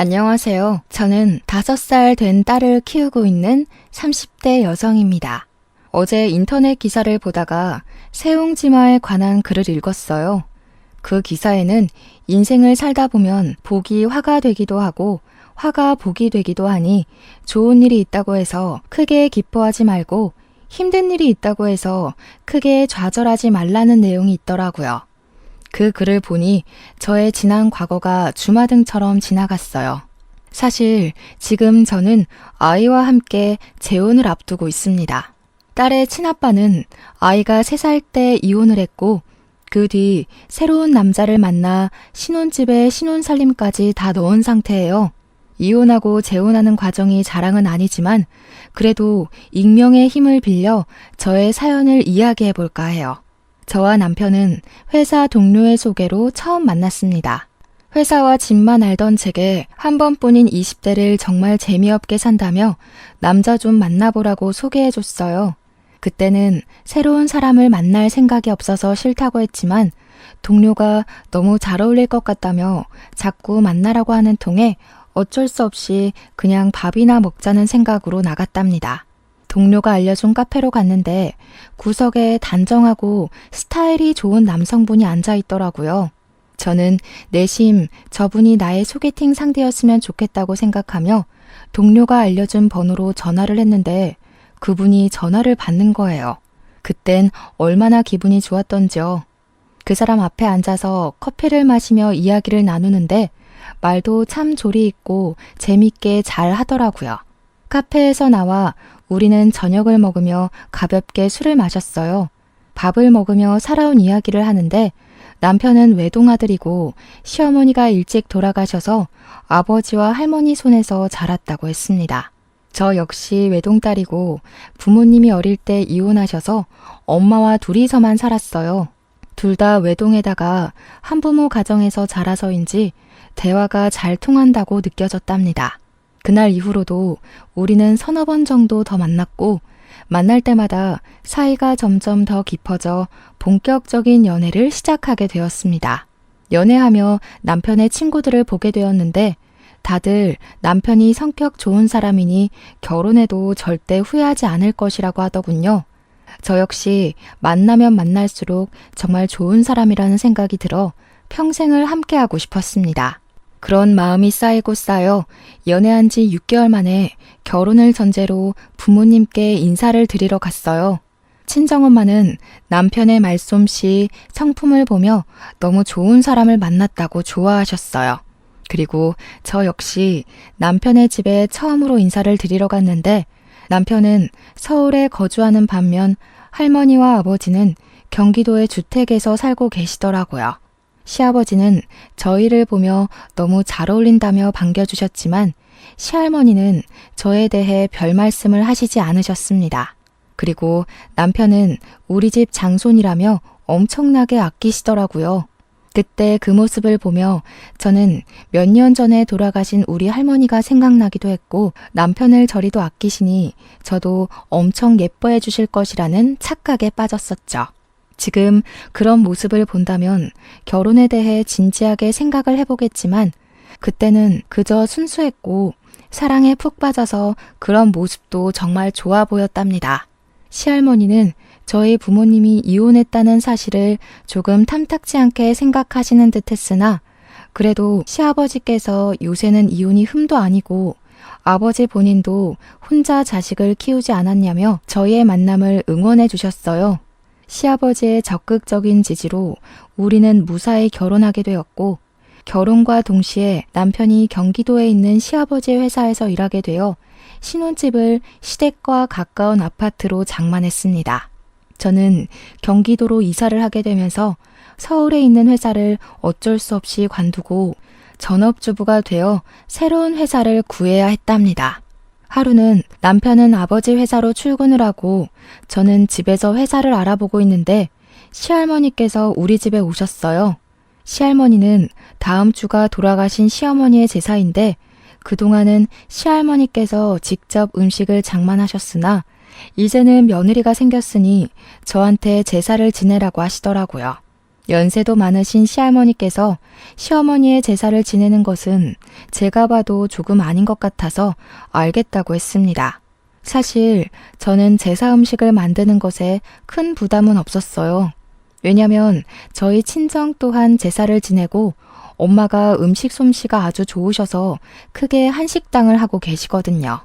안녕하세요. 저는 5살 된 딸을 키우고 있는 30대 여성입니다. 어제 인터넷 기사를 보다가 세옹지마에 관한 글을 읽었어요. 그 기사에는 인생을 살다 보면 복이 화가 되기도 하고 화가 복이 되기도 하니 좋은 일이 있다고 해서 크게 기뻐하지 말고 힘든 일이 있다고 해서 크게 좌절하지 말라는 내용이 있더라고요. 그 글을 보니 저의 지난 과거가 주마등처럼 지나갔어요. 사실 지금 저는 아이와 함께 재혼을 앞두고 있습니다. 딸의 친아빠는 아이가 3살 때 이혼을 했고 그 뒤 새로운 남자를 만나 신혼집에 신혼살림까지 다 넣은 상태예요. 이혼하고 재혼하는 과정이 자랑은 아니지만 그래도 익명의 힘을 빌려 저의 사연을 이야기해 볼까 해요. 저와 남편은 회사 동료의 소개로 처음 만났습니다. 회사와 집만 알던 제게 한 번뿐인 20대를 정말 재미없게 산다며 남자 좀 만나보라고 소개해줬어요. 그때는 새로운 사람을 만날 생각이 없어서 싫다고 했지만 동료가 너무 잘 어울릴 것 같다며 자꾸 만나라고 하는 통에 어쩔 수 없이 그냥 밥이나 먹자는 생각으로 나갔답니다. 동료가 알려준 카페로 갔는데 구석에 단정하고 스타일이 좋은 남성분이 앉아 있더라고요. 저는 내심 저분이 나의 소개팅 상대였으면 좋겠다고 생각하며 동료가 알려준 번호로 전화를 했는데 그분이 전화를 받는 거예요. 그땐 얼마나 기분이 좋았던지요. 그 사람 앞에 앉아서 커피를 마시며 이야기를 나누는데 말도 참 조리 있고 재밌게 잘 하더라고요. 카페에서 나와 우리는 저녁을 먹으며 가볍게 술을 마셨어요. 밥을 먹으며 살아온 이야기를 하는데 남편은 외동아들이고 시어머니가 일찍 돌아가셔서 아버지와 할머니 손에서 자랐다고 했습니다. 저 역시 외동딸이고 부모님이 어릴 때 이혼하셔서 엄마와 둘이서만 살았어요. 둘 다 외동에다가 한부모 가정에서 자라서인지 대화가 잘 통한다고 느껴졌답니다. 그날 이후로도 우리는 서너 번 정도 더 만났고 만날 때마다 사이가 점점 더 깊어져 본격적인 연애를 시작하게 되었습니다. 연애하며 남편의 친구들을 보게 되었는데 다들 남편이 성격 좋은 사람이니 결혼해도 절대 후회하지 않을 것이라고 하더군요. 저 역시 만나면 만날수록 정말 좋은 사람이라는 생각이 들어 평생을 함께하고 싶었습니다. 그런 마음이 쌓이고 쌓여 연애한 지 6개월 만에 결혼을 전제로 부모님께 인사를 드리러 갔어요. 친정엄마는 남편의 말솜씨, 성품을 보며 너무 좋은 사람을 만났다고 좋아하셨어요. 그리고 저 역시 남편의 집에 처음으로 인사를 드리러 갔는데 남편은 서울에 거주하는 반면 할머니와 아버지는 경기도의 주택에서 살고 계시더라고요. 시아버지는 저희를 보며 너무 잘 어울린다며 반겨주셨지만 시할머니는 저에 대해 별 말씀을 하시지 않으셨습니다. 그리고 남편은 우리 집 장손이라며 엄청나게 아끼시더라고요. 그때 그 모습을 보며 저는 몇 년 전에 돌아가신 우리 할머니가 생각나기도 했고 남편을 저리도 아끼시니 저도 엄청 예뻐해 주실 것이라는 착각에 빠졌었죠. 지금 그런 모습을 본다면 결혼에 대해 진지하게 생각을 해보겠지만 그때는 그저 순수했고 사랑에 푹 빠져서 그런 모습도 정말 좋아 보였답니다. 시할머니는 저희 부모님이 이혼했다는 사실을 조금 탐탁지 않게 생각하시는 듯 했으나 그래도 시아버지께서 요새는 이혼이 흠도 아니고 아버지 본인도 혼자 자식을 키우지 않았냐며 저희의 만남을 응원해 주셨어요. 시아버지의 적극적인 지지로 우리는 무사히 결혼하게 되었고 결혼과 동시에 남편이 경기도에 있는 시아버지의 회사에서 일하게 되어 신혼집을 시댁과 가까운 아파트로 장만했습니다. 저는 경기도로 이사를 하게 되면서 서울에 있는 회사를 어쩔 수 없이 관두고 전업주부가 되어 새로운 회사를 구해야 했답니다. 하루는 남편은 아버지 회사로 출근을 하고 저는 집에서 회사를 알아보고 있는데 시할머니께서 우리 집에 오셨어요. 시할머니는 다음 주가 돌아가신 시어머니의 제사인데 그동안은 시할머니께서 직접 음식을 장만하셨으나 이제는 며느리가 생겼으니 저한테 제사를 지내라고 하시더라고요. 연세도 많으신 시할머니께서 시어머니의 제사를 지내는 것은 제가 봐도 조금 아닌 것 같아서 알겠다고 했습니다. 사실 저는 제사 음식을 만드는 것에 큰 부담은 없었어요. 왜냐면 저희 친정 또한 제사를 지내고 엄마가 음식 솜씨가 아주 좋으셔서 크게 한식당을 하고 계시거든요.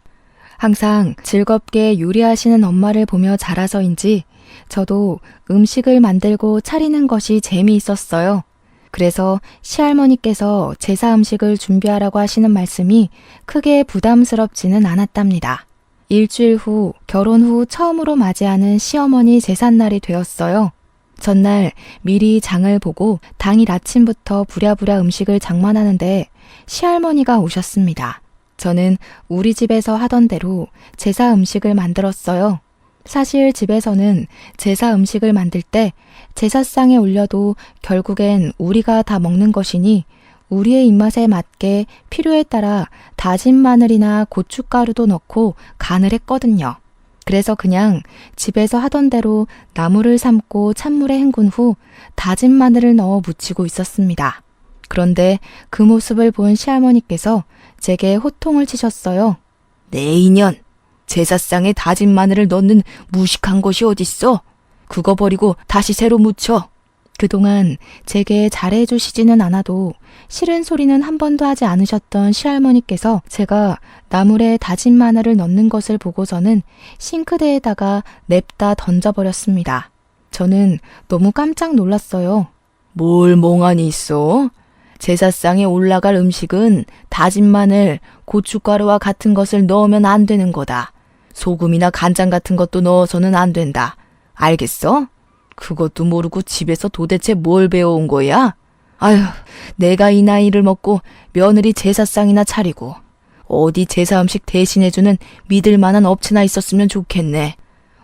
항상 즐겁게 요리하시는 엄마를 보며 자라서인지 저도 음식을 만들고 차리는 것이 재미있었어요. 그래서 시할머니께서 제사 음식을 준비하라고 하시는 말씀이 크게 부담스럽지는 않았답니다. 일주일 후 결혼 후 처음으로 맞이하는 시어머니 제삿날이 되었어요. 전날 미리 장을 보고 당일 아침부터 부랴부랴 음식을 장만하는데 시할머니가 오셨습니다. 저는 우리 집에서 하던 대로 제사 음식을 만들었어요. 사실 집에서는 제사 음식을 만들 때 제사상에 올려도 결국엔 우리가 다 먹는 것이니 우리의 입맛에 맞게 필요에 따라 다진 마늘이나 고춧가루도 넣고 간을 했거든요. 그래서 그냥 집에서 하던 대로 나물을 삶고 찬물에 헹군 후 다진 마늘을 넣어 무치고 있었습니다. 그런데 그 모습을 본 시할머니께서 제게 호통을 치셨어요. 내 인연! 제사상에 다진 마늘을 넣는 무식한 것이 어딨어? 그거 버리고 다시 새로 무쳐. 그동안 제게 잘해주시지는 않아도 싫은 소리는 한 번도 하지 않으셨던 시할머니께서 제가 나물에 다진 마늘을 넣는 것을 보고서는 싱크대에다가 냅다 던져버렸습니다. 저는 너무 깜짝 놀랐어요. 뭘 멍하니 있어? 제사상에 올라갈 음식은 다진 마늘, 고춧가루와 같은 것을 넣으면 안 되는 거다. 소금이나 간장 같은 것도 넣어서는 안 된다. 알겠어? 그것도 모르고 집에서 도대체 뭘 배워온 거야? 아휴, 내가 이 나이를 먹고 며느리 제사상이나 차리고 어디 제사 음식 대신해주는 믿을 만한 업체나 있었으면 좋겠네.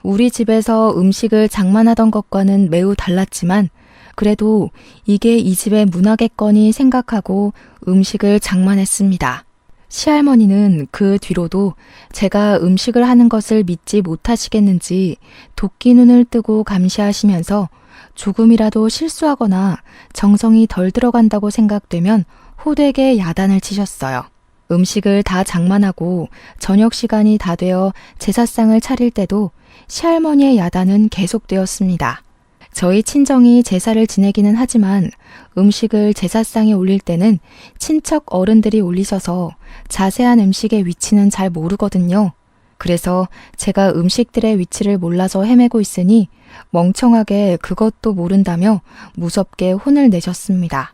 우리 집에서 음식을 장만하던 것과는 매우 달랐지만 그래도 이게 이 집의 문화겠거니 생각하고 음식을 장만했습니다. 시할머니는 그 뒤로도 제가 음식을 하는 것을 믿지 못하시겠는지 도끼 눈을 뜨고 감시하시면서 조금이라도 실수하거나 정성이 덜 들어간다고 생각되면 호되게 야단을 치셨어요. 음식을 다 장만하고 저녁 시간이 다 되어 제사상을 차릴 때도 시할머니의 야단은 계속되었습니다. 저희 친정이 제사를 지내기는 하지만 음식을 제사상에 올릴 때는 친척 어른들이 올리셔서 자세한 음식의 위치는 잘 모르거든요. 그래서 제가 음식들의 위치를 몰라서 헤매고 있으니 멍청하게 그것도 모른다며 무섭게 혼을 내셨습니다.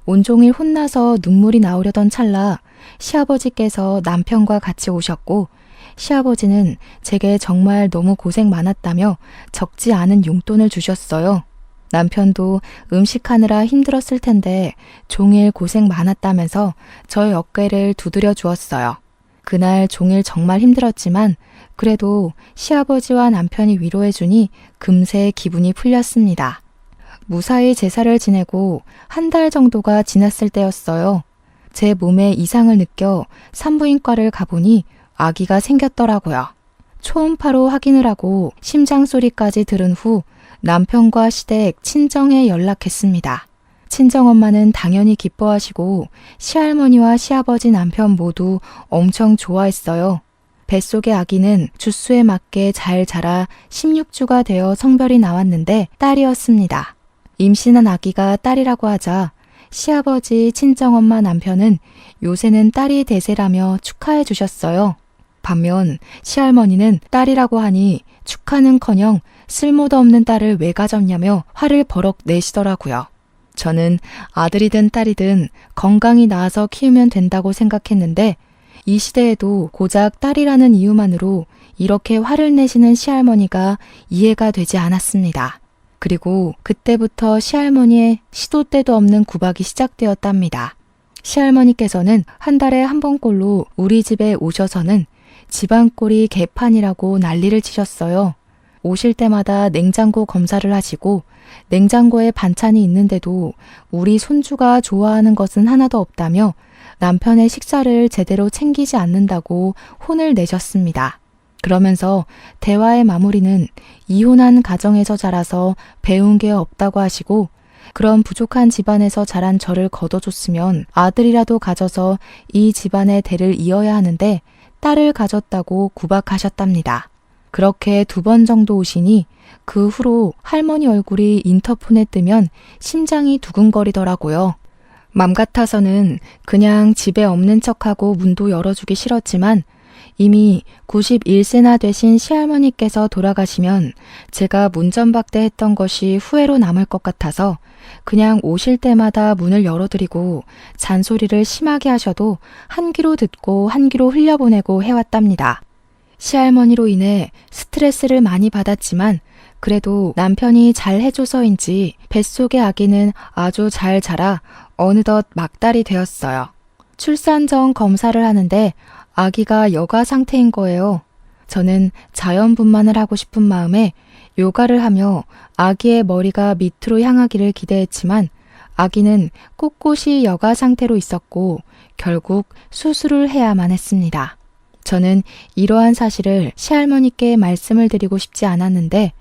온종일 혼나서 눈물이 나오려던 찰나 시아버지께서 남편과 같이 오셨고 시아버지는 제게 정말 너무 고생 많았다며 적지 않은 용돈을 주셨어요. 남편도 음식하느라 힘들었을 텐데 종일 고생 많았다면서 저의 어깨를 두드려 주었어요. 그날 종일 정말 힘들었지만 그래도 시아버지와 남편이 위로해주니 금세 기분이 풀렸습니다. 무사히 제사를 지내고 한 달 정도가 지났을 때였어요. 제 몸에 이상을 느껴 산부인과를 가보니 아기가 생겼더라고요. 초음파로 확인을 하고 심장 소리까지 들은 후 남편과 시댁 친정에 연락했습니다. 친정엄마는 당연히 기뻐하시고 시할머니와 시아버지 남편 모두 엄청 좋아했어요. 뱃속의 아기는 주수에 맞게 잘 자라 16주가 되어 성별이 나왔는데 딸이었습니다. 임신한 아기가 딸이라고 하자 시아버지 친정엄마 남편은 요새는 딸이 대세라며 축하해 주셨어요. 반면 시할머니는 딸이라고 하니 축하는커녕 쓸모도 없는 딸을 왜 가졌냐며 화를 버럭 내시더라고요. 저는 아들이든 딸이든 건강히 낳아서 키우면 된다고 생각했는데 이 시대에도 고작 딸이라는 이유만으로 이렇게 화를 내시는 시할머니가 이해가 되지 않았습니다. 그리고 그때부터 시할머니의 시도 때도 없는 구박이 시작되었답니다. 시할머니께서는 한 달에 한 번꼴로 우리 집에 오셔서는 집안꼴이 개판이라고 난리를 치셨어요. 오실 때마다 냉장고 검사를 하시고 냉장고에 반찬이 있는데도 우리 손주가 좋아하는 것은 하나도 없다며 남편의 식사를 제대로 챙기지 않는다고 혼을 내셨습니다. 그러면서 대화의 마무리는 이혼한 가정에서 자라서 배운 게 없다고 하시고 그런 부족한 집안에서 자란 저를 거둬줬으면 아들이라도 가져서 이 집안의 대를 이어야 하는데 딸을 가졌다고 구박하셨답니다. 그렇게 2번 정도 오시니 그 후로 할머니 얼굴이 인터폰에 뜨면 심장이 두근거리더라고요. 맘 같아서는 그냥 집에 없는 척하고 문도 열어주기 싫었지만 이미 91세나 되신 시할머니께서 돌아가시면 제가 문전박대했던 것이 후회로 남을 것 같아서 그냥 오실 때마다 문을 열어드리고 잔소리를 심하게 하셔도 한 귀로 듣고 한 귀로 흘려보내고 해왔답니다. 시할머니로 인해 스트레스를 많이 받았지만 그래도 남편이 잘 해줘서인지 뱃속의 아기는 아주 잘 자라 어느덧 막달이 되었어요. 출산 전 검사를 하는데 아기가 여가 상태인 거예요. 저는 자연분만을 하고 싶은 마음에 요가를 하며 아기의 머리가 밑으로 향하기를 기대했지만 아기는 꼿꼿이 여가 상태로 있었고 결국 수술을 해야만 했습니다. 저는 이러한 사실을 시할머니께 말씀을 드리고 싶지 않았는데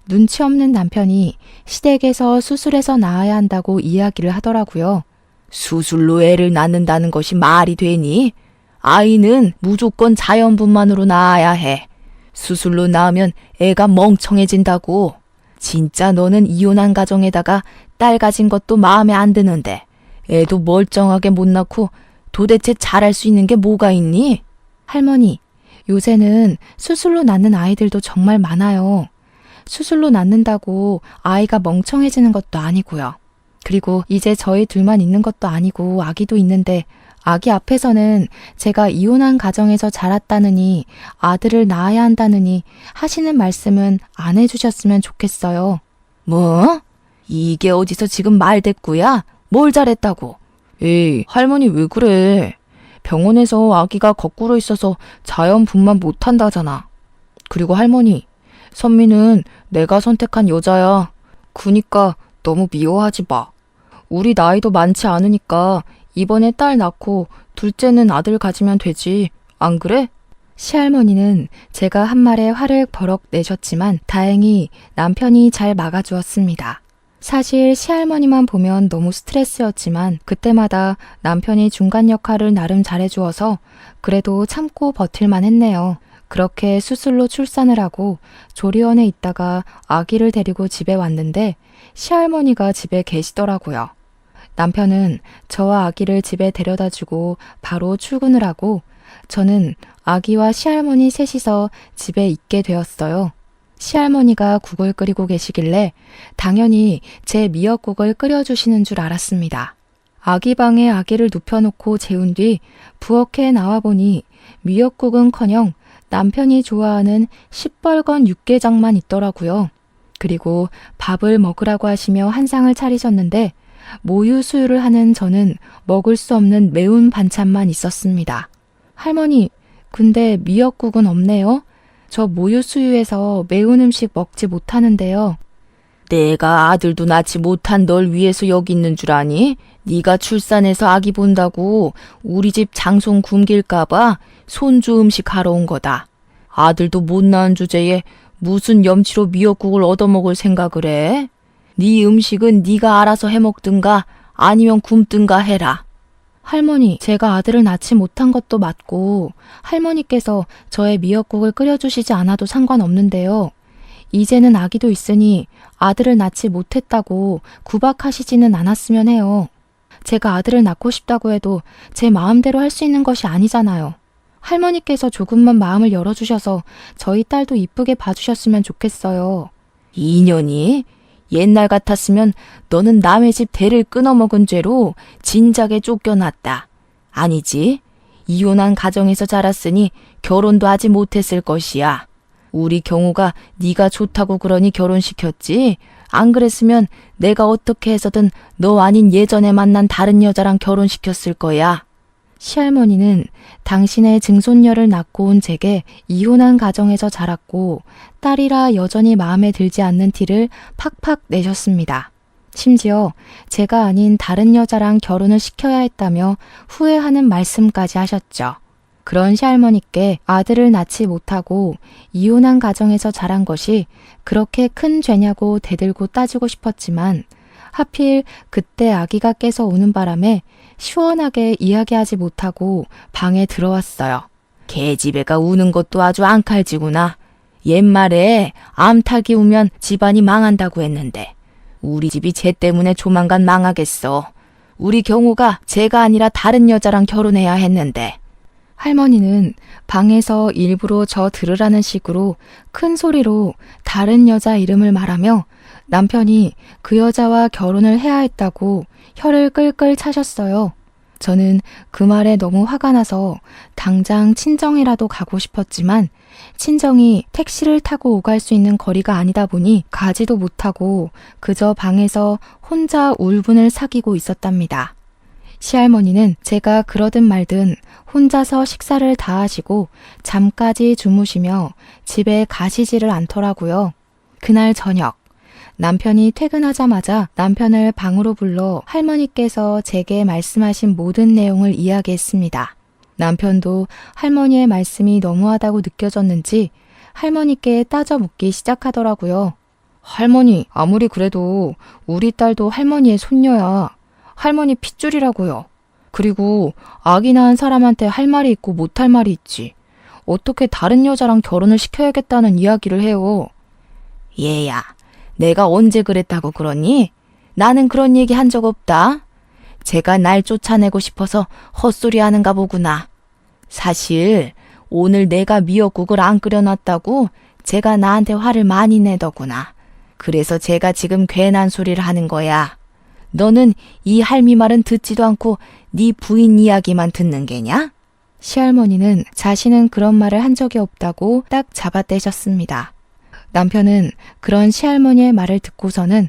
눈치 없는 남편이 시댁에서 수술해서 낳아야 한다고 이야기를 하더라고요. 수술로 애를 낳는다는 것이 말이 되니? 아이는 무조건 자연분만으로 낳아야 해. 수술로 낳으면 애가 멍청해진다고. 진짜 너는 이혼한 가정에다가 딸 가진 것도 마음에 안 드는데 애도 멀쩡하게 못 낳고 도대체 잘할 수 있는 게 뭐가 있니? 할머니, 요새는 수술로 낳는 아이들도 정말 많아요. 수술로 낳는다고 아이가 멍청해지는 것도 아니고요. 그리고 이제 저희 둘만 있는 것도 아니고 아기도 있는데 아기 앞에서는 제가 이혼한 가정에서 자랐다느니 아들을 낳아야 한다느니 하시는 말씀은 안 해주셨으면 좋겠어요. 뭐? 이게 어디서 지금 말대꾸야? 뭘 잘했다고? 에이, 할머니 왜 그래? 병원에서 아기가 거꾸로 있어서 자연분만 못한다잖아. 그리고 할머니, 선미는 내가 선택한 여자야. 그니까 너무 미워하지 마. 우리 나이도 많지 않으니까 이번에 딸 낳고 둘째는 아들 가지면 되지. 안 그래? 시할머니는 제가 한 말에 화를 버럭 내셨지만 다행히 남편이 잘 막아주었습니다. 사실 시할머니만 보면 너무 스트레스였지만 그때마다 남편이 중간 역할을 나름 잘해주어서 그래도 참고 버틸만 했네요. 그렇게 수술로 출산을 하고 조리원에 있다가 아기를 데리고 집에 왔는데 시할머니가 집에 계시더라고요. 남편은 저와 아기를 집에 데려다 주고 바로 출근을 하고 저는 아기와 시할머니 셋이서 집에 있게 되었어요. 시할머니가 국을 끓이고 계시길래 당연히 제 미역국을 끓여주시는 줄 알았습니다. 아기 방에 아기를 눕혀놓고 재운 뒤 부엌에 나와보니 미역국은커녕 남편이 좋아하는 시뻘건 육개장만 있더라고요. 그리고 밥을 먹으라고 하시며 한 상을 차리셨는데 모유 수유를 하는 저는 먹을 수 없는 매운 반찬만 있었습니다. 할머니, 근데 미역국은 없네요? 저 모유 수유해서 매운 음식 먹지 못하는데요. 내가 아들도 낳지 못한 널 위해서 여기 있는 줄 아니? 네가 출산해서 아기 본다고 우리 집 장손 굶길까봐 손주 음식 하러 온 거다. 아들도 못 낳은 주제에 무슨 염치로 미역국을 얻어먹을 생각을 해? 네 음식은 네가 알아서 해먹든가 아니면 굶든가 해라. 할머니, 제가 아들을 낳지 못한 것도 맞고 할머니께서 저의 미역국을 끓여주시지 않아도 상관없는데요. 이제는 아기도 있으니 아들을 낳지 못했다고 구박하시지는 않았으면 해요. 제가 아들을 낳고 싶다고 해도 제 마음대로 할 수 있는 것이 아니잖아요. 할머니께서 조금만 마음을 열어주셔서 저희 딸도 이쁘게 봐주셨으면 좋겠어요. 인연이? 옛날 같았으면 너는 남의 집 대를 끊어먹은 죄로 진작에 쫓겨났다. 아니지? 이혼한 가정에서 자랐으니 결혼도 하지 못했을 것이야. 우리 경우가 네가 좋다고 그러니 결혼시켰지. 안 그랬으면 내가 어떻게 해서든 너 아닌 예전에 만난 다른 여자랑 결혼시켰을 거야. 시할머니는 당신의 증손녀를 낳고 온 제게 이혼한 가정에서 자랐고 딸이라 여전히 마음에 들지 않는 티를 팍팍 내셨습니다. 심지어 제가 아닌 다른 여자랑 결혼을 시켜야 했다며 후회하는 말씀까지 하셨죠. 그런 시할머니께 아들을 낳지 못하고 이혼한 가정에서 자란 것이 그렇게 큰 죄냐고 대들고 따지고 싶었지만 하필 그때 아기가 깨서 오는 바람에 시원하게 이야기하지 못하고 방에 들어왔어요. 계집애가 우는 것도 아주 앙칼지구나. 옛말에 암탉이 우면 집안이 망한다고 했는데 우리 집이 쟤 때문에 조만간 망하겠어. 우리 경우가 쟤가 아니라 다른 여자랑 결혼해야 했는데. 할머니는 방에서 일부러 저 들으라는 식으로 큰 소리로 다른 여자 이름을 말하며 남편이 그 여자와 결혼을 해야 했다고 혀를 끌끌 차셨어요. 저는 그 말에 너무 화가 나서 당장 친정이라도 가고 싶었지만 친정이 택시를 타고 오갈 수 있는 거리가 아니다 보니 가지도 못하고 그저 방에서 혼자 울분을 사귀고 있었답니다. 시할머니는 제가 그러든 말든 혼자서 식사를 다 하시고 잠까지 주무시며 집에 가시지를 않더라고요. 그날 저녁 남편이 퇴근하자마자 남편을 방으로 불러 할머니께서 제게 말씀하신 모든 내용을 이야기했습니다. 남편도 할머니의 말씀이 너무하다고 느껴졌는지 할머니께 따져 묻기 시작하더라고요. 할머니, 아무리 그래도 우리 딸도 할머니의 손녀야. 할머니 핏줄이라고요. 그리고 아기 낳은 사람한테 할 말이 있고 못할 말이 있지. 어떻게 다른 여자랑 결혼을 시켜야겠다는 이야기를 해요. 얘야, 내가 언제 그랬다고 그러니? 나는 그런 얘기 한 적 없다. 제가 날 쫓아내고 싶어서 헛소리 하는가 보구나. 사실 오늘 내가 미역국을 안 끓여놨다고 제가 나한테 화를 많이 내더구나. 그래서 제가 지금 괜한 소리를 하는 거야. 너는 이 할미 말은 듣지도 않고 네 부인 이야기만 듣는 게냐? 시할머니는 자신은 그런 말을 한 적이 없다고 딱 잡아떼셨습니다. 남편은 그런 시할머니의 말을 듣고서는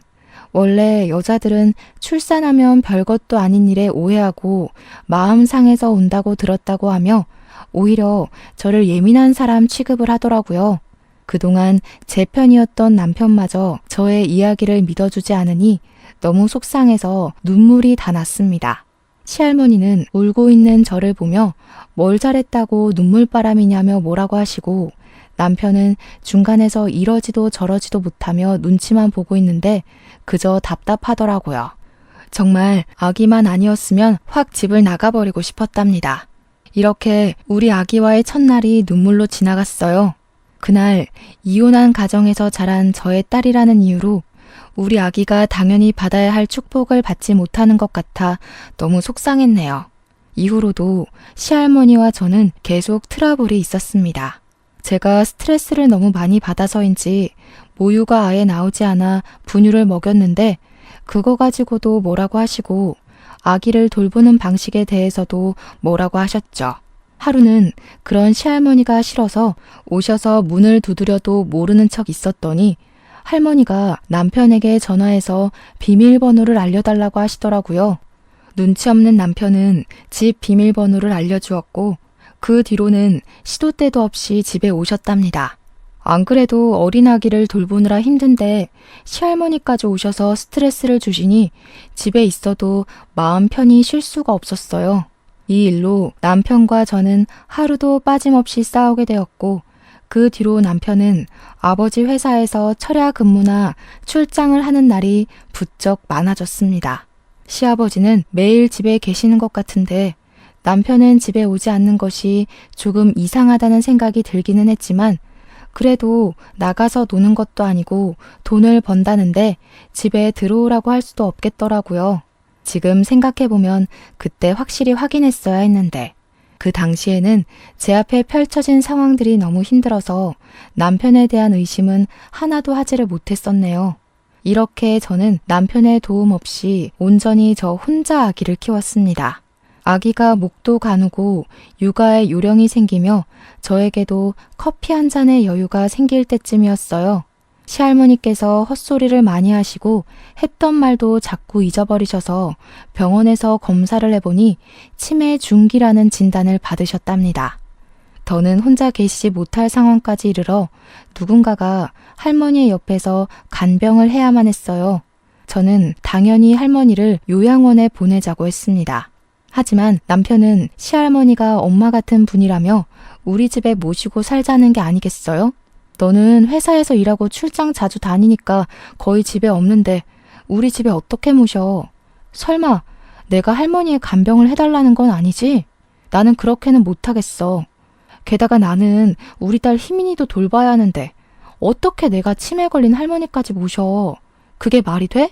원래 여자들은 출산하면 별것도 아닌 일에 오해하고 마음 상해서 온다고 들었다고 하며 오히려 저를 예민한 사람 취급을 하더라고요. 그동안 제 편이었던 남편마저 저의 이야기를 믿어주지 않으니 너무 속상해서 눈물이 다 났습니다. 시할머니는 울고 있는 저를 보며 뭘 잘했다고 눈물바람이냐며 뭐라고 하시고 남편은 중간에서 이러지도 저러지도 못하며 눈치만 보고 있는데 그저 답답하더라고요. 정말 아기만 아니었으면 확 집을 나가버리고 싶었답니다. 이렇게 우리 아기와의 첫날이 눈물로 지나갔어요. 그날 이혼한 가정에서 자란 저의 딸이라는 이유로 우리 아기가 당연히 받아야 할 축복을 받지 못하는 것 같아 너무 속상했네요. 이후로도 시할머니와 저는 계속 트러블이 있었습니다. 제가 스트레스를 너무 많이 받아서인지 모유가 아예 나오지 않아 분유를 먹였는데 그거 가지고도 뭐라고 하시고 아기를 돌보는 방식에 대해서도 뭐라고 하셨죠. 하루는 그런 시할머니가 싫어서 오셔서 문을 두드려도 모르는 척 있었더니 할머니가 남편에게 전화해서 비밀번호를 알려달라고 하시더라고요. 눈치 없는 남편은 집 비밀번호를 알려주었고 그 뒤로는 시도 때도 없이 집에 오셨답니다. 안 그래도 어린 아기를 돌보느라 힘든데 시할머니까지 오셔서 스트레스를 주시니 집에 있어도 마음 편히 쉴 수가 없었어요. 이 일로 남편과 저는 하루도 빠짐없이 싸우게 되었고 그 뒤로 남편은 아버지 회사에서 철야 근무나 출장을 하는 날이 부쩍 많아졌습니다. 시아버지는 매일 집에 계시는 것 같은데 남편은 집에 오지 않는 것이 조금 이상하다는 생각이 들기는 했지만 그래도 나가서 노는 것도 아니고 돈을 번다는데 집에 들어오라고 할 수도 없겠더라고요. 지금 생각해보면 그때 확실히 확인했어야 했는데 그 당시에는 제 앞에 펼쳐진 상황들이 너무 힘들어서 남편에 대한 의심은 하나도 하지를 못했었네요. 이렇게 저는 남편의 도움 없이 온전히 저 혼자 아기를 키웠습니다. 아기가 목도 가누고 육아에 요령이 생기며 저에게도 커피 한 잔의 여유가 생길 때쯤이었어요. 시할머니께서 헛소리를 많이 하시고 했던 말도 자꾸 잊어버리셔서 병원에서 검사를 해보니 치매 중기라는 진단을 받으셨답니다. 더는 혼자 계시지 못할 상황까지 이르러 누군가가 할머니의 옆에서 간병을 해야만 했어요. 저는 당연히 할머니를 요양원에 보내자고 했습니다. 하지만 남편은 시할머니가 엄마 같은 분이라며 우리 집에 모시고 살자는 게 아니겠어요? 너는 회사에서 일하고 출장 자주 다니니까 거의 집에 없는데 우리 집에 어떻게 모셔? 설마 내가 할머니의 간병을 해달라는 건 아니지? 나는 그렇게는 못하겠어. 게다가 나는 우리 딸 희민이도 돌봐야 하는데 어떻게 내가 치매 걸린 할머니까지 모셔? 그게 말이 돼?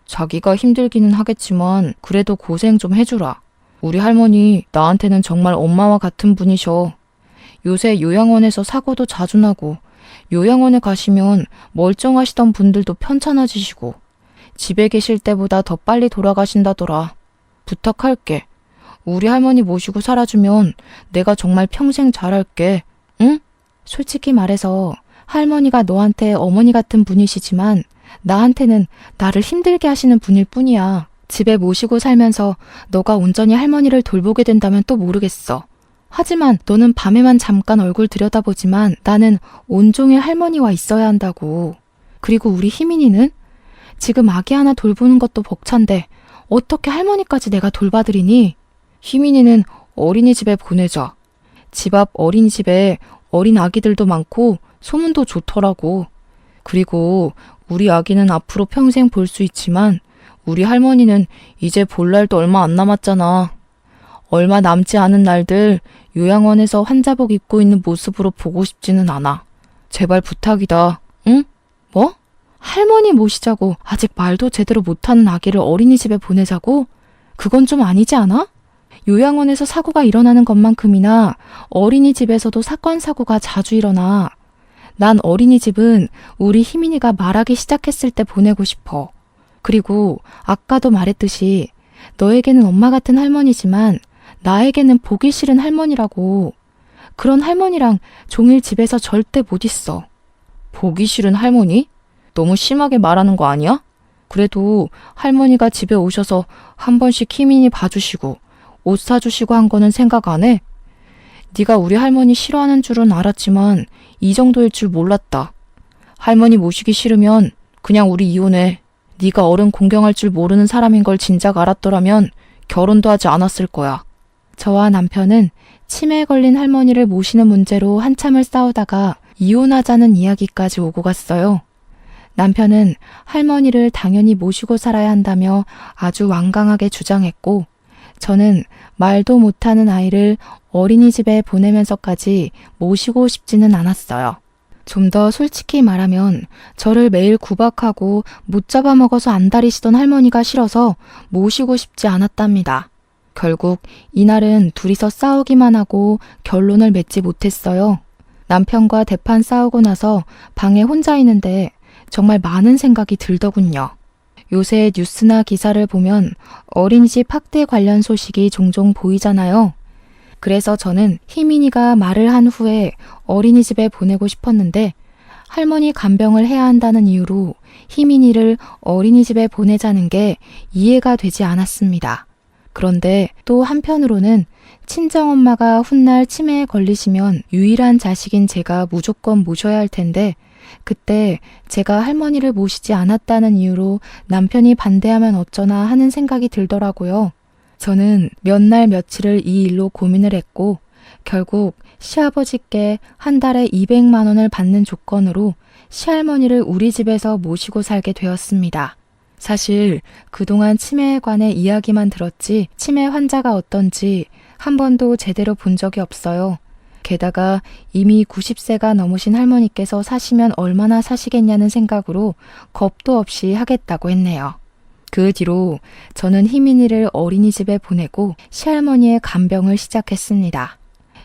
자기가 힘들기는 하겠지만 그래도 고생 좀 해주라. 우리 할머니 나한테는 정말 엄마와 같은 분이셔. 요새 요양원에서 사고도 자주 나고 요양원에 가시면 멀쩡하시던 분들도 편찮아지시고 집에 계실 때보다 더 빨리 돌아가신다더라. 부탁할게. 우리 할머니 모시고 살아주면 내가 정말 평생 잘할게. 응? 솔직히 말해서 할머니가 너한테 어머니 같은 분이시지만 나한테는 나를 힘들게 하시는 분일 뿐이야. 집에 모시고 살면서 너가 온전히 할머니를 돌보게 된다면 또 모르겠어. 하지만 너는 밤에만 잠깐 얼굴 들여다보지만 나는 온종일 할머니와 있어야 한다고. 그리고 우리 희민이는? 지금 아기 하나 돌보는 것도 벅찬데 어떻게 할머니까지 내가 돌봐드리니? 희민이는 어린이집에 보내자. 집 앞 어린이집에 어린 아기들도 많고 소문도 좋더라고. 그리고 우리 아기는 앞으로 평생 볼 수 있지만 우리 할머니는 이제 볼 날도 얼마 안 남았잖아. 얼마 남지 않은 날들 요양원에서 환자복 입고 있는 모습으로 보고 싶지는 않아. 제발 부탁이다. 응? 뭐? 할머니 모시자고 아직 말도 제대로 못하는 아기를 어린이집에 보내자고? 그건 좀 아니지 않아? 요양원에서 사고가 일어나는 것만큼이나 어린이집에서도 사건 사고가 자주 일어나. 난 어린이집은 우리 희민이가 말하기 시작했을 때 보내고 싶어. 그리고 아까도 말했듯이 너에게는 엄마 같은 할머니지만 나에게는 보기 싫은 할머니라고. 그런 할머니랑 종일 집에서 절대 못 있어. 보기 싫은 할머니? 너무 심하게 말하는 거 아니야? 그래도 할머니가 집에 오셔서 한 번씩 희민이 봐주시고 옷 사주시고 한 거는 생각 안 해? 네가 우리 할머니 싫어하는 줄은 알았지만 이 정도일 줄 몰랐다. 할머니 모시기 싫으면 그냥 우리 이혼해. 네가 어른 공경할 줄 모르는 사람인 걸 진작 알았더라면 결혼도 하지 않았을 거야. 저와 남편은 치매에 걸린 할머니를 모시는 문제로 한참을 싸우다가 이혼하자는 이야기까지 오고 갔어요. 남편은 할머니를 당연히 모시고 살아야 한다며 아주 완강하게 주장했고 저는 말도 못하는 아이를 어린이집에 보내면서까지 모시고 싶지는 않았어요. 좀 더 솔직히 말하면 저를 매일 구박하고 못 잡아먹어서 안달이시던 할머니가 싫어서 모시고 싶지 않았답니다. 결국 이날은 둘이서 싸우기만 하고 결론을 맺지 못했어요. 남편과 대판 싸우고 나서 방에 혼자 있는데 정말 많은 생각이 들더군요. 요새 뉴스나 기사를 보면 어린이집 학대 관련 소식이 종종 보이잖아요. 그래서 저는 희민이가 말을 한 후에 어린이집에 보내고 싶었는데 할머니 간병을 해야 한다는 이유로 희민이를 어린이집에 보내자는 게 이해가 되지 않았습니다. 그런데 또 한편으로는 친정엄마가 훗날 치매에 걸리시면 유일한 자식인 제가 무조건 모셔야 할 텐데 그때 제가 할머니를 모시지 않았다는 이유로 남편이 반대하면 어쩌나 하는 생각이 들더라고요. 저는 몇 날 며칠을 이 일로 고민을 했고 결국 시아버지께 한 달에 200만 원을 받는 조건으로 시할머니를 우리 집에서 모시고 살게 되었습니다. 사실 그동안 치매에 관해 이야기만 들었지 치매 환자가 어떤지 한 번도 제대로 본 적이 없어요. 게다가 이미 90세가 넘으신 할머니께서 사시면 얼마나 사시겠냐는 생각으로 겁도 없이 하겠다고 했네요. 그 뒤로 저는 희민이를 어린이집에 보내고 시할머니의 간병을 시작했습니다.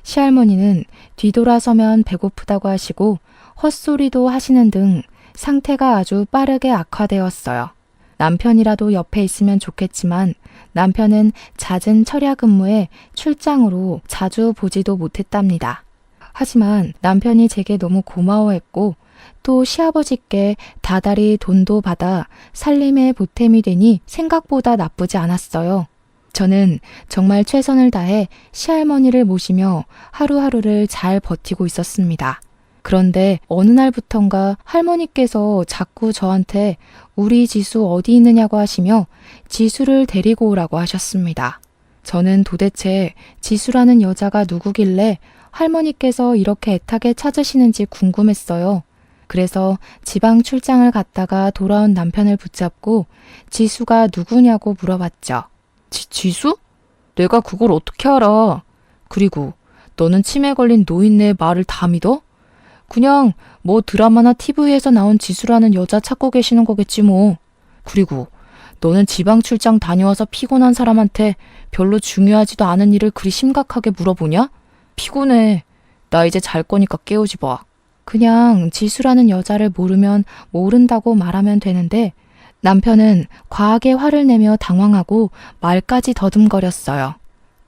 시할머니는 뒤돌아서면 배고프다고 하시고 헛소리도 하시는 등 상태가 아주 빠르게 악화되었어요. 남편이라도 옆에 있으면 좋겠지만 남편은 잦은 철야 근무에 출장으로 자주 보지도 못했답니다. 하지만 남편이 제게 너무 고마워했고 또 시아버지께 다달이 돈도 받아 살림에 보탬이 되니 생각보다 나쁘지 않았어요. 저는 정말 최선을 다해 시할머니를 모시며 하루하루를 잘 버티고 있었습니다. 그런데 어느 날부턴가 할머니께서 자꾸 저한테 우리 지수 어디 있느냐고 하시며 지수를 데리고 오라고 하셨습니다. 저는 도대체 지수라는 여자가 누구길래 할머니께서 이렇게 애타게 찾으시는지 궁금했어요. 그래서 지방 출장을 갔다가 돌아온 남편을 붙잡고 지수가 누구냐고 물어봤죠. 지수? 내가 그걸 어떻게 알아? 그리고 너는 치매 걸린 노인네의 말을 다 믿어? 그냥 뭐 드라마나 TV에서 나온 지수라는 여자 찾고 계시는 거겠지 뭐. 그리고 너는 지방 출장 다녀와서 피곤한 사람한테 별로 중요하지도 않은 일을 그리 심각하게 물어보냐? 피곤해. 나 이제 잘 거니까 깨우지 마. 그냥 지수라는 여자를 모르면 모른다고 말하면 되는데 남편은 과하게 화를 내며 당황하고 말까지 더듬거렸어요.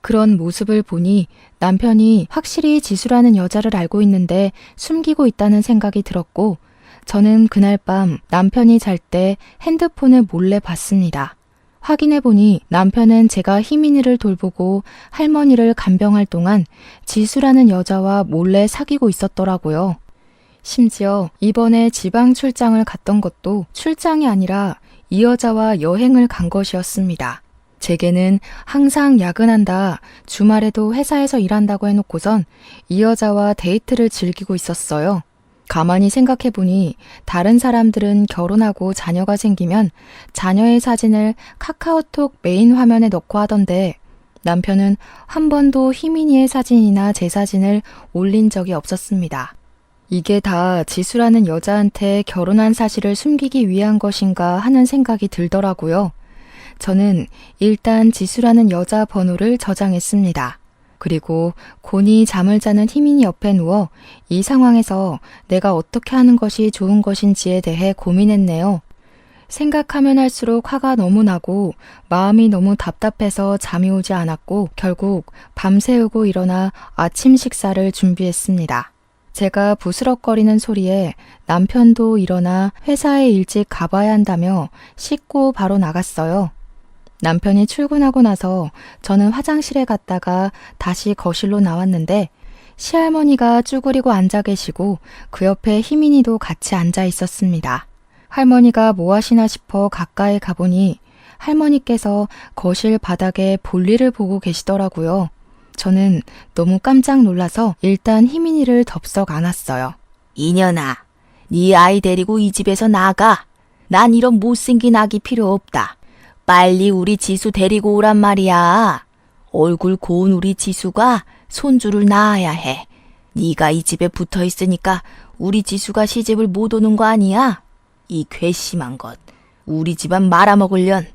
그런 모습을 보니 남편이 확실히 지수라는 여자를 알고 있는데 숨기고 있다는 생각이 들었고 저는 그날 밤 남편이 잘 때 핸드폰을 몰래 봤습니다. 확인해보니 남편은 제가 희민이를 돌보고 할머니를 간병할 동안 지수라는 여자와 몰래 사귀고 있었더라고요. 심지어 이번에 지방 출장을 갔던 것도 출장이 아니라 이 여자와 여행을 간 것이었습니다. 제게는 항상 야근한다, 주말에도 회사에서 일한다고 해놓고선 이 여자와 데이트를 즐기고 있었어요. 가만히 생각해보니 다른 사람들은 결혼하고 자녀가 생기면 자녀의 사진을 카카오톡 메인 화면에 넣고 하던데 남편은 한 번도 희민이의 사진이나 제 사진을 올린 적이 없었습니다. 이게 다 지수라는 여자한테 결혼한 사실을 숨기기 위한 것인가 하는 생각이 들더라고요. 저는 일단 지수라는 여자 번호를 저장했습니다. 그리고 곤히 잠을 자는 희민이 옆에 누워 이 상황에서 내가 어떻게 하는 것이 좋은 것인지에 대해 고민했네요. 생각하면 할수록 화가 너무 나고 마음이 너무 답답해서 잠이 오지 않았고 결국 밤새우고 일어나 아침 식사를 준비했습니다. 제가 부스럭거리는 소리에 남편도 일어나 회사에 일찍 가봐야 한다며 씻고 바로 나갔어요. 남편이 출근하고 나서 저는 화장실에 갔다가 다시 거실로 나왔는데 시할머니가 쭈그리고 앉아 계시고 그 옆에 희민이도 같이 앉아 있었습니다. 할머니가 뭐 하시나 싶어 가까이 가보니 할머니께서 거실 바닥에 볼일을 보고 계시더라고요. 저는 너무 깜짝 놀라서 일단 희민이를 덥석 안았어요. 이년아, 네 아이 데리고 이 집에서 나가. 난 이런 못생긴 아기 필요 없다. 빨리 우리 지수 데리고 오란 말이야. 얼굴 고운 우리 지수가 손주를 낳아야 해. 네가 이 집에 붙어 있으니까 우리 지수가 시집을 못 오는 거 아니야? 이 괘씸한 것. 우리 집안 말아먹으련.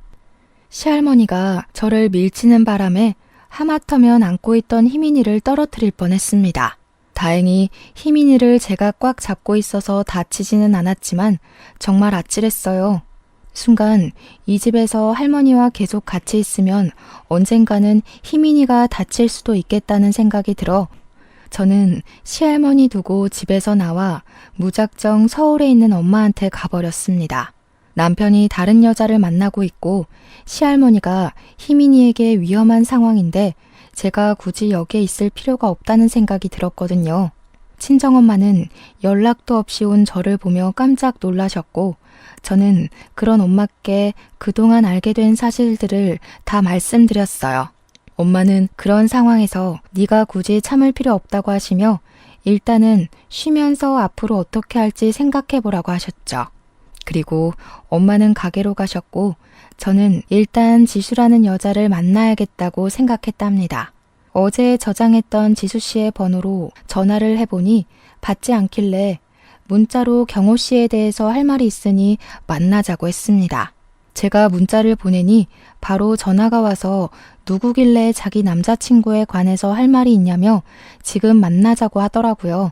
시할머니가 저를 밀치는 바람에 하마터면 안고 있던 희민이를 떨어뜨릴 뻔했습니다. 다행히 희민이를 제가 꽉 잡고 있어서 다치지는 않았지만 정말 아찔했어요. 순간 이 집에서 할머니와 계속 같이 있으면 언젠가는 희민이가 다칠 수도 있겠다는 생각이 들어 저는 시할머니 두고 집에서 나와 무작정 서울에 있는 엄마한테 가버렸습니다. 남편이 다른 여자를 만나고 있고 시할머니가 희민이에게 위험한 상황인데 제가 굳이 여기에 있을 필요가 없다는 생각이 들었거든요. 친정엄마는 연락도 없이 온 저를 보며 깜짝 놀라셨고 저는 그런 엄마께 그동안 알게 된 사실들을 다 말씀드렸어요. 엄마는 그런 상황에서 네가 굳이 참을 필요 없다고 하시며 일단은 쉬면서 앞으로 어떻게 할지 생각해보라고 하셨죠. 그리고 엄마는 가게로 가셨고 저는 일단 지수라는 여자를 만나야겠다고 생각했답니다. 어제 저장했던 지수 씨의 번호로 전화를 해보니 받지 않길래 문자로 경호 씨에 대해서 할 말이 있으니 만나자고 했습니다. 제가 문자를 보내니 바로 전화가 와서 누구길래 자기 남자친구에 관해서 할 말이 있냐며 지금 만나자고 하더라고요.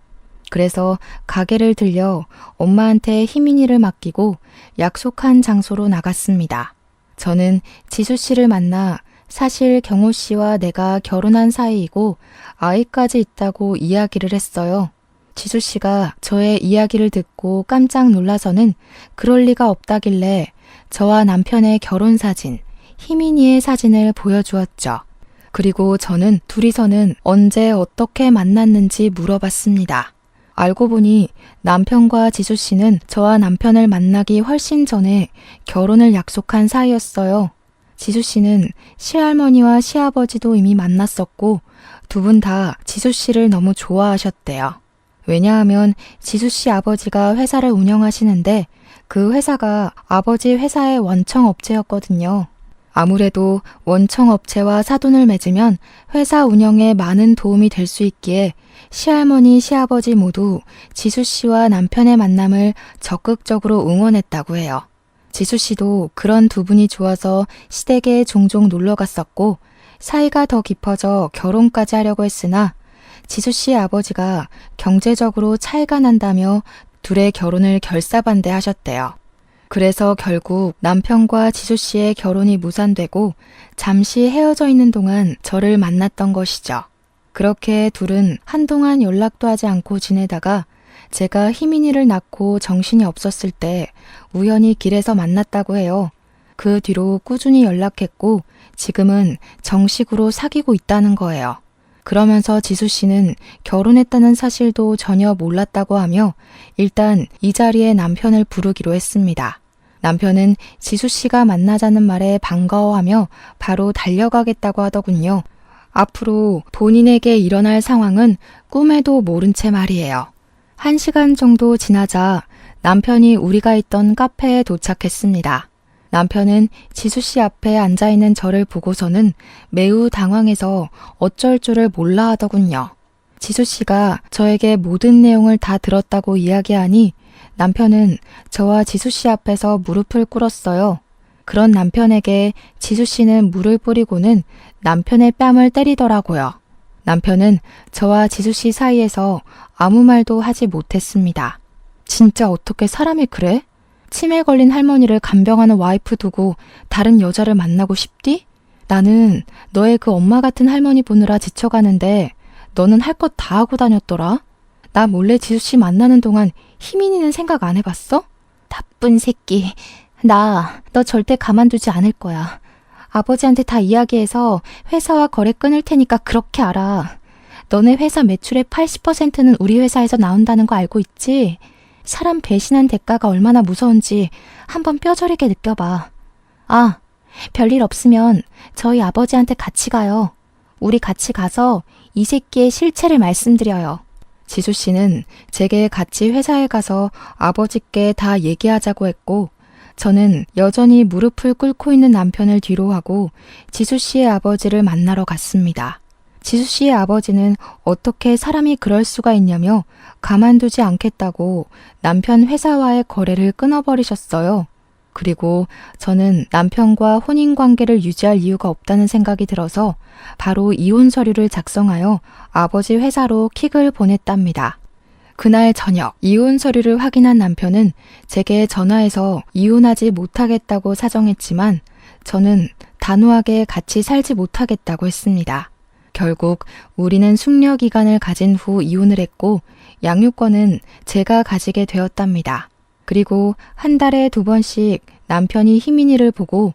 그래서 가게를 들려 엄마한테 희민이를 맡기고 약속한 장소로 나갔습니다. 저는 지수 씨를 만나 사실 경호 씨와 내가 결혼한 사이이고 아이까지 있다고 이야기를 했어요. 지수 씨가 저의 이야기를 듣고 깜짝 놀라서는 그럴 리가 없다길래 저와 남편의 결혼 사진, 희민이의 사진을 보여주었죠. 그리고 저는 둘이서는 언제 어떻게 만났는지 물어봤습니다. 알고 보니 남편과 지수 씨는 저와 남편을 만나기 훨씬 전에 결혼을 약속한 사이였어요. 지수 씨는 시할머니와 시아버지도 이미 만났었고 두 분 다 지수 씨를 너무 좋아하셨대요. 왜냐하면 지수 씨 아버지가 회사를 운영하시는데 그 회사가 아버지 회사의 원청 업체였거든요. 아무래도 원청 업체와 사돈을 맺으면 회사 운영에 많은 도움이 될 수 있기에 시할머니, 시아버지 모두 지수 씨와 남편의 만남을 적극적으로 응원했다고 해요. 지수 씨도 그런 두 분이 좋아서 시댁에 종종 놀러 갔었고 사이가 더 깊어져 결혼까지 하려고 했으나 지수 씨의 아버지가 경제적으로 차이가 난다며 둘의 결혼을 결사반대하셨대요. 그래서 결국 남편과 지수 씨의 결혼이 무산되고 잠시 헤어져 있는 동안 저를 만났던 것이죠. 그렇게 둘은 한동안 연락도 하지 않고 지내다가 제가 희민이를 낳고 정신이 없었을 때 우연히 길에서 만났다고 해요. 그 뒤로 꾸준히 연락했고 지금은 정식으로 사귀고 있다는 거예요. 그러면서 지수 씨는 결혼했다는 사실도 전혀 몰랐다고 하며 일단 이 자리에 남편을 부르기로 했습니다. 남편은 지수 씨가 만나자는 말에 반가워하며 바로 달려가겠다고 하더군요. 앞으로 본인에게 일어날 상황은 꿈에도 모른 채 말이에요. 1시간 정도 지나자 남편이 우리가 있던 카페에 도착했습니다. 남편은 지수 씨 앞에 앉아있는 저를 보고서는 매우 당황해서 어쩔 줄을 몰라 하더군요. 지수 씨가 저에게 모든 내용을 다 들었다고 이야기하니 남편은 저와 지수 씨 앞에서 무릎을 꿇었어요. 그런 남편에게 지수 씨는 물을 뿌리고는 남편의 뺨을 때리더라고요. 남편은 저와 지수 씨 사이에서 아무 말도 하지 못했습니다. 진짜 어떻게 사람이 그래? 치매 걸린 할머니를 간병하는 와이프 두고 다른 여자를 만나고 싶디? 나는 너의 그 엄마 같은 할머니 보느라 지쳐가는데 너는 할 것 다 하고 다녔더라? 나 몰래 지수 씨 만나는 동안 희민이는 생각 안 해봤어? 나쁜 새끼. 나 너 절대 가만두지 않을 거야. 아버지한테 다 이야기해서 회사와 거래 끊을 테니까 그렇게 알아. 너네 회사 매출의 80%는 우리 회사에서 나온다는 거 알고 있지? 사람 배신한 대가가 얼마나 무서운지 한번 뼈저리게 느껴봐. 아, 별일 없으면 저희 아버지한테 같이 가요. 우리 같이 가서 이 새끼의 실체를 말씀드려요. 지수 씨는 제게 같이 회사에 가서 아버지께 다 얘기하자고 했고 저는 여전히 무릎을 꿇고 있는 남편을 뒤로 하고 지수 씨의 아버지를 만나러 갔습니다. 지수 씨의 아버지는 어떻게 사람이 그럴 수가 있냐며 가만두지 않겠다고 남편 회사와의 거래를 끊어버리셨어요. 그리고 저는 남편과 혼인관계를 유지할 이유가 없다는 생각이 들어서 바로 이혼 서류를 작성하여 아버지 회사로 킥을 보냈답니다. 그날 저녁 이혼 서류를 확인한 남편은 제게 전화해서 이혼하지 못하겠다고 사정했지만 저는 단호하게 같이 살지 못하겠다고 했습니다. 결국 우리는 숙려 기간을 가진 후 이혼을 했고 양육권은 제가 가지게 되었답니다. 그리고 한 달에 2번씩 남편이 희민이를 보고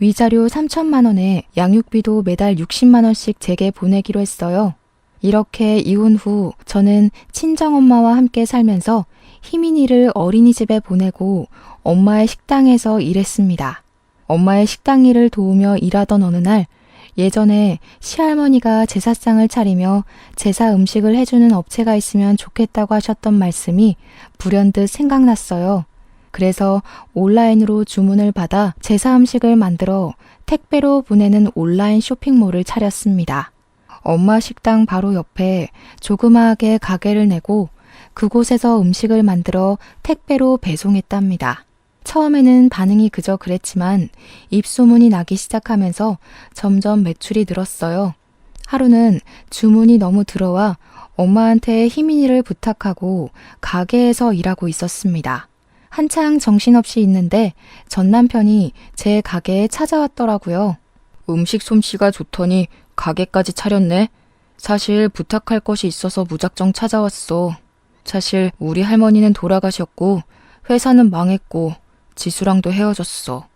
위자료 3천만 원에 양육비도 매달 60만 원씩 제게 보내기로 했어요. 이렇게 이혼 후 저는 친정엄마와 함께 살면서 희민이를 어린이집에 보내고 엄마의 식당에서 일했습니다. 엄마의 식당 일을 도우며 일하던 어느 날 예전에 시할머니가 제사상을 차리며 제사 음식을 해주는 업체가 있으면 좋겠다고 하셨던 말씀이 불현듯 생각났어요. 그래서 온라인으로 주문을 받아 제사 음식을 만들어 택배로 보내는 온라인 쇼핑몰을 차렸습니다. 엄마 식당 바로 옆에 조그마하게 가게를 내고 그곳에서 음식을 만들어 택배로 배송했답니다. 처음에는 반응이 그저 그랬지만 입소문이 나기 시작하면서 점점 매출이 늘었어요. 하루는 주문이 너무 들어와 엄마한테 희민이를 부탁하고 가게에서 일하고 있었습니다. 한창 정신없이 있는데 전 남편이 제 가게에 찾아왔더라고요. 음식 솜씨가 좋더니 가게까지 차렸네. 사실 부탁할 것이 있어서 무작정 찾아왔어. 사실 우리 할머니는 돌아가셨고 회사는 망했고 지수랑도 헤어졌어.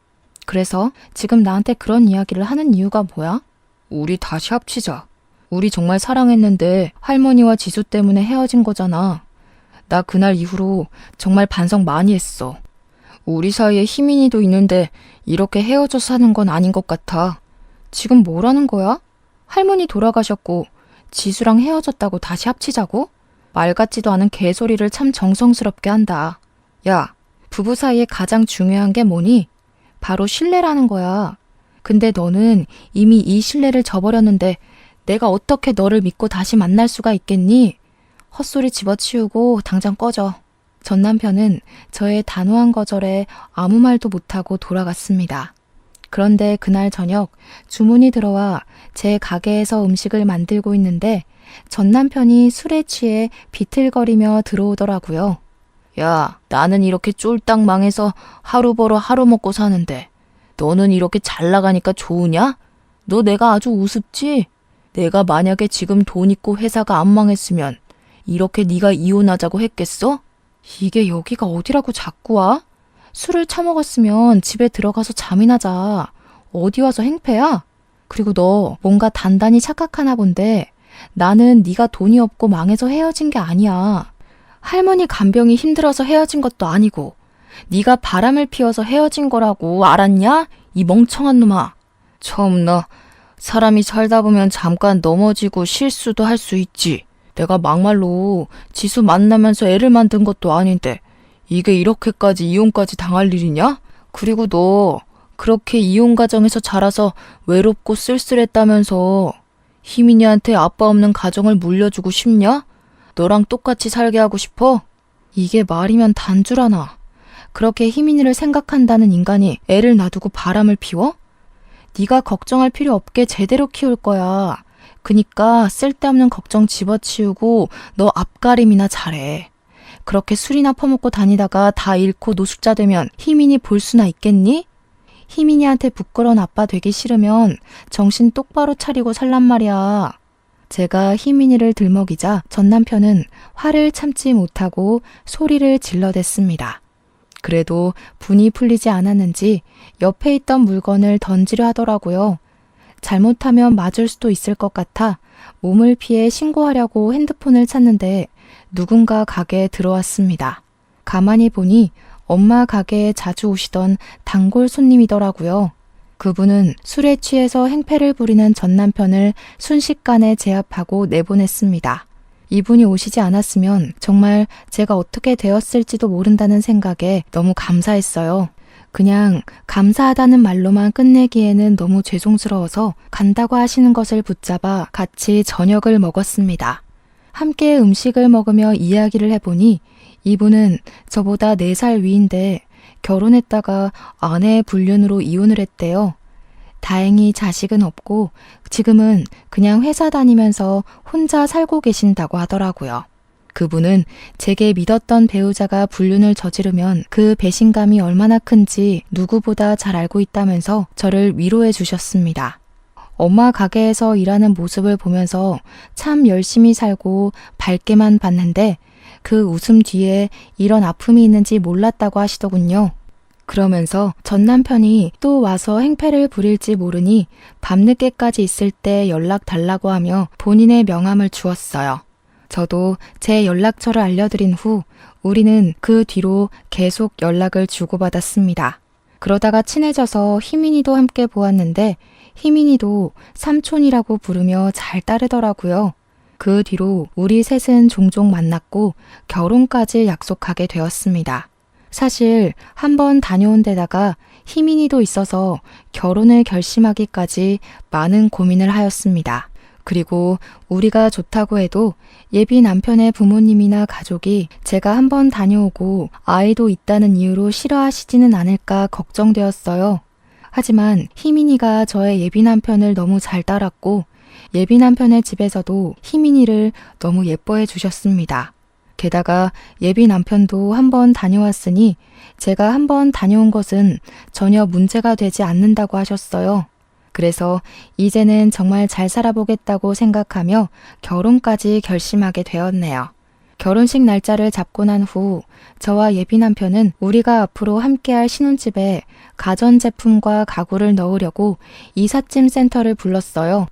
그래서 지금 나한테 그런 이야기를 하는 이유가 뭐야? 우리 다시 합치자. 우리 정말 사랑했는데 할머니와 지수 때문에 헤어진 거잖아. 나 그날 이후로 정말 반성 많이 했어. 우리 사이에 희민이도 있는데 이렇게 헤어져서 사는 건 아닌 것 같아. 지금 뭐라는 거야? 할머니 돌아가셨고 지수랑 헤어졌다고 다시 합치자고? 말 같지도 않은 개소리를 참 정성스럽게 한다. 야, 부부 사이에 가장 중요한 게 뭐니? 바로 신뢰라는 거야. 근데 너는 이미 이 신뢰를 저버렸는데 내가 어떻게 너를 믿고 다시 만날 수가 있겠니? 헛소리 집어치우고 당장 꺼져. 전 남편은 저의 단호한 거절에 아무 말도 못하고 돌아갔습니다. 그런데 그날 저녁 주문이 들어와 제 가게에서 음식을 만들고 있는데 전 남편이 술에 취해 비틀거리며 들어오더라고요. 야, 나는 이렇게 쫄딱 망해서 하루 벌어 하루 먹고 사는데 너는 이렇게 잘 나가니까 좋으냐? 너 내가 아주 우습지? 내가 만약에 지금 돈 있고 회사가 안 망했으면 이렇게 네가 이혼하자고 했겠어? 이게 여기가 어디라고 자꾸 와? 술을 처먹었으면 집에 들어가서 잠이나 자. 어디 와서 행패야? 그리고 너 뭔가 단단히 착각하나 본데 나는 네가 돈이 없고 망해서 헤어진 게 아니야. 할머니 간병이 힘들어서 헤어진 것도 아니고 네가 바람을 피워서 헤어진 거라고 알았냐? 이 멍청한 놈아. 참나, 사람이 살다 보면 잠깐 넘어지고 실수도 할 수 있지. 내가 막말로 지수 만나면서 애를 만든 것도 아닌데 이게 이렇게까지 이혼까지 당할 일이냐? 그리고 너 그렇게 이혼 가정에서 자라서 외롭고 쓸쓸했다면서 희민이한테 아빠 없는 가정을 물려주고 싶냐? 너랑 똑같이 살게 하고 싶어? 이게 말이면 단주라나. 그렇게 희민이를 생각한다는 인간이 애를 놔두고 바람을 피워? 네가 걱정할 필요 없게 제대로 키울 거야. 그니까 쓸데없는 걱정 집어치우고 너 앞가림이나 잘해. 그렇게 술이나 퍼먹고 다니다가 다 잃고 노숙자 되면 희민이 볼 수나 있겠니? 희민이한테 부끄러운 아빠 되기 싫으면 정신 똑바로 차리고 살란 말이야. 제가 희민이를 들먹이자 전 남편은 화를 참지 못하고 소리를 질러댔습니다. 그래도 분이 풀리지 않았는지 옆에 있던 물건을 던지려 하더라고요. 잘못하면 맞을 수도 있을 것 같아 몸을 피해 신고하려고 핸드폰을 찾는데 누군가 가게에 들어왔습니다. 가만히 보니 엄마 가게에 자주 오시던 단골 손님이더라고요. 그분은 술에 취해서 행패를 부리는 전 남편을 순식간에 제압하고 내보냈습니다. 이분이 오시지 않았으면 정말 제가 어떻게 되었을지도 모른다는 생각에 너무 감사했어요. 그냥 감사하다는 말로만 끝내기에는 너무 죄송스러워서 간다고 하시는 것을 붙잡아 같이 저녁을 먹었습니다. 함께 음식을 먹으며 이야기를 해보니 이분은 저보다 4살 위인데 결혼했다가 아내의 불륜으로 이혼을 했대요. 다행히 자식은 없고 지금은 그냥 회사 다니면서 혼자 살고 계신다고 하더라고요. 그분은 제게 믿었던 배우자가 불륜을 저지르면 그 배신감이 얼마나 큰지 누구보다 잘 알고 있다면서 저를 위로해 주셨습니다. 엄마 가게에서 일하는 모습을 보면서 참 열심히 살고 밝게만 봤는데 그 웃음 뒤에 이런 아픔이 있는지 몰랐다고 하시더군요. 그러면서 전 남편이 또 와서 행패를 부릴지 모르니 밤늦게까지 있을 때 연락 달라고 하며 본인의 명함을 주었어요. 저도 제 연락처를 알려드린 후 우리는 그 뒤로 계속 연락을 주고받았습니다. 그러다가 친해져서 희민이도 함께 보았는데 희민이도 삼촌이라고 부르며 잘 따르더라고요. 그 뒤로 우리 셋은 종종 만났고 결혼까지 약속하게 되었습니다. 사실 한번 다녀온 데다가 희민이도 있어서 결혼을 결심하기까지 많은 고민을 하였습니다. 그리고 우리가 좋다고 해도 예비 남편의 부모님이나 가족이 제가 한번 다녀오고 아이도 있다는 이유로 싫어하시지는 않을까 걱정되었어요. 하지만 희민이가 저의 예비 남편을 너무 잘 따랐고 예비 남편의 집에서도 희민이를 너무 예뻐해 주셨습니다. 게다가 예비 남편도 한번 다녀왔으니 제가 한번 다녀온 것은 전혀 문제가 되지 않는다고 하셨어요. 그래서 이제는 정말 잘 살아보겠다고 생각하며 결혼까지 결심하게 되었네요. 결혼식 날짜를 잡고 난 후 저와 예비 남편은 우리가 앞으로 함께할 신혼집에 가전제품과 가구를 넣으려고 이삿짐 센터를 불렀어요.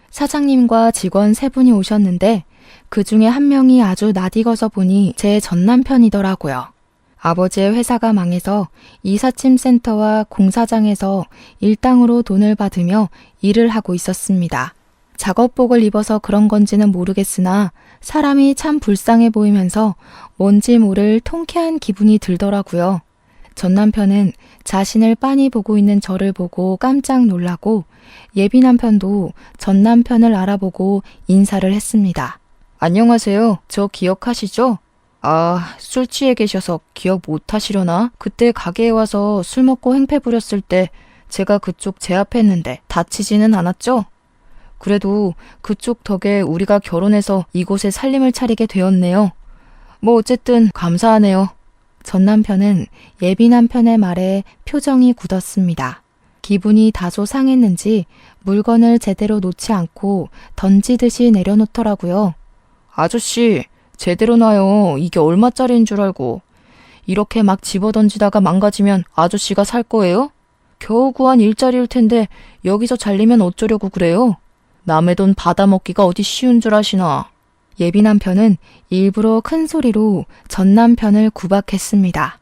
사장님과 직원 3분이 오셨는데 그 중에 한 명이 아주 낯익어서 보니 제 전남편이더라고요. 아버지의 회사가 망해서 이삿짐 센터와 공사장에서 일당으로 돈을 받으며 일을 하고 있었습니다. 작업복을 입어서 그런 건지는 모르겠으나 사람이 참 불쌍해 보이면서 뭔지 모를 통쾌한 기분이 들더라고요. 전 남편은 자신을 빤히 보고 있는 저를 보고 깜짝 놀라고 예비 남편도 전 남편을 알아보고 인사를 했습니다. 안녕하세요. 저 기억하시죠? 아, 술 취해 계셔서 기억 못 하시려나? 그때 가게에 와서 술 먹고 행패 부렸을 때 제가 그쪽 제압했는데 다치지는 않았죠? 그래도 그쪽 덕에 우리가 결혼해서 이곳에 살림을 차리게 되었네요. 뭐 어쨌든 감사하네요. 전 남편은 예비 남편의 말에 표정이 굳었습니다. 기분이 다소 상했는지 물건을 제대로 놓지 않고 던지듯이 내려놓더라고요. 아저씨, 제대로 놔요. 이게 얼마짜리인 줄 알고. 이렇게 막 집어던지다가 망가지면 아저씨가 살 거예요? 겨우 구한 일자리일 텐데 여기서 잘리면 어쩌려고 그래요? 남의 돈 받아먹기가 어디 쉬운 줄 아시나. 예비 남편은 일부러 큰 소리로 전 남편을 구박했습니다.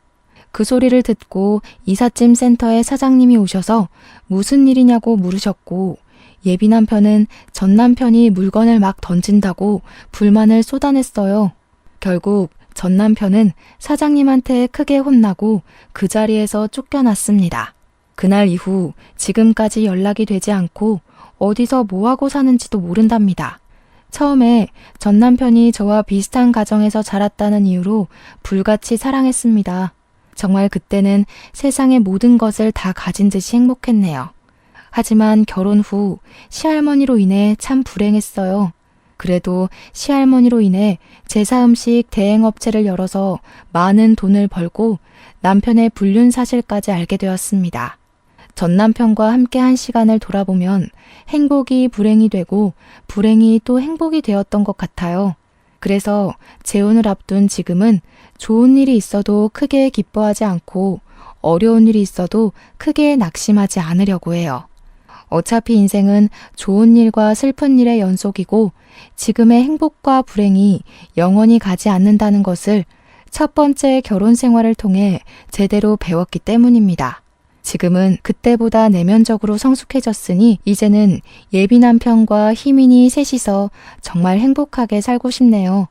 그 소리를 듣고 이삿짐 센터의 사장님이 오셔서 무슨 일이냐고 물으셨고 예비 남편은 전 남편이 물건을 막 던진다고 불만을 쏟아냈어요. 결국 전 남편은 사장님한테 크게 혼나고 그 자리에서 쫓겨났습니다. 그날 이후 지금까지 연락이 되지 않고 어디서 뭐하고 사는지도 모른답니다. 처음에 전 남편이 저와 비슷한 가정에서 자랐다는 이유로 불같이 사랑했습니다. 정말 그때는 세상의 모든 것을 다 가진 듯이 행복했네요. 하지만 결혼 후 시할머니로 인해 참 불행했어요. 그래도 시할머니로 인해 제사음식 대행업체를 열어서 많은 돈을 벌고 남편의 불륜 사실까지 알게 되었습니다. 전 남편과 함께 한 시간을 돌아보면 행복이 불행이 되고 불행이 또 행복이 되었던 것 같아요. 그래서 재혼을 앞둔 지금은 좋은 일이 있어도 크게 기뻐하지 않고 어려운 일이 있어도 크게 낙심하지 않으려고 해요. 어차피 인생은 좋은 일과 슬픈 일의 연속이고 지금의 행복과 불행이 영원히 가지 않는다는 것을 첫 번째 결혼 생활을 통해 제대로 배웠기 때문입니다. 지금은 그때보다 내면적으로 성숙해졌으니 이제는 예비 남편과 희민이 셋이서 정말 행복하게 살고 싶네요.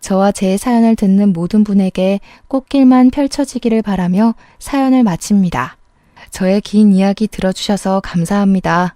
저와 제 사연을 듣는 모든 분에게 꽃길만 펼쳐지기를 바라며 사연을 마칩니다. 저의 긴 이야기 들어주셔서 감사합니다.